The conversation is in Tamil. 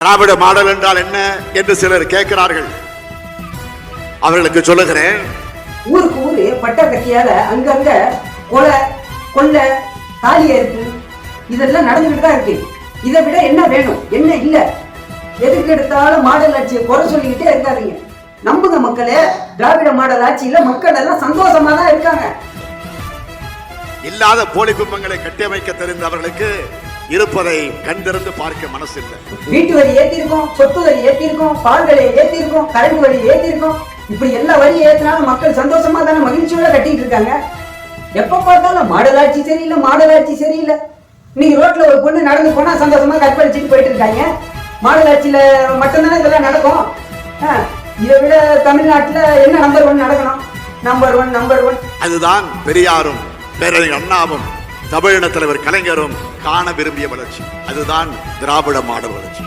திராவிட மாடல் என்றால் என்ன என்று சிலர் கேட்கிறார்கள். அவர்களுக்கு சொல்லுகிறேன், ஊருக்கு ஊரு பட்ட கட்டியால அங்கங்க கொலை கொள்ளை தாலி அறுப்பு இதெல்லாம் நடந்துகிட்டு தான் இருக்கு. இதை விட என்ன வேணும், என்ன இல்ல? எதுக்கு எடுத்தாலும் மாடல் ஆட்சியை குறை சொல்லிக்கிட்டே இருக்காதீங்க. நம்புங்க மக்களே, திராவிட மாடல் ஆட்சியில மக்கள் எல்லாம் சந்தோஷமா தான் இருக்காங்க. இல்லாத போலி கும்பங்களை கட்டியமைக்க தெரிந்தவர்களுக்கு இருப்பதை கண்டிருந்து பார்க்க மனசு இல்லை. வீட்டு வரி ஏத்திருக்கோம், சொத்து வரி ஏத்திருக்கோம், பால் விலையை ஏத்திருக்கோம், கரண்ட் வரி ஏத்திருக்கோம். இப்படி எல்லா வரி ஏத்தினாலும் மக்கள் சந்தோஷமா தானே மகிழ்ச்சியோட கட்டிட்டு இருக்காங்க. எப்ப பார்த்தாலும் மாடல் ஆட்சி சரியில்லை, மாடல் ஆட்சி சரியில்லை. நீங்க ரோட்ல ஒரு பொண்ணு நடந்து போனா சந்தோஷமா கற்பழிச்சுட்டு போயிட்டு இருக்காங்க. மாடல் ஆட்சியில மட்டும்தானே இதெல்லாம் நடக்கும். இதை விட தமிழ்நாட்டுல என்ன நம்பர் 1 நடக்கணும்? Number one. அதுதான் பெரியாரும் பேரறிஞர் அண்ணாவும் தமிழின தலைவர் கலைஞரும் காண விரும்பிய வளர்ச்சி. அதுதான் திராவிட மாடல் வளர்ச்சி.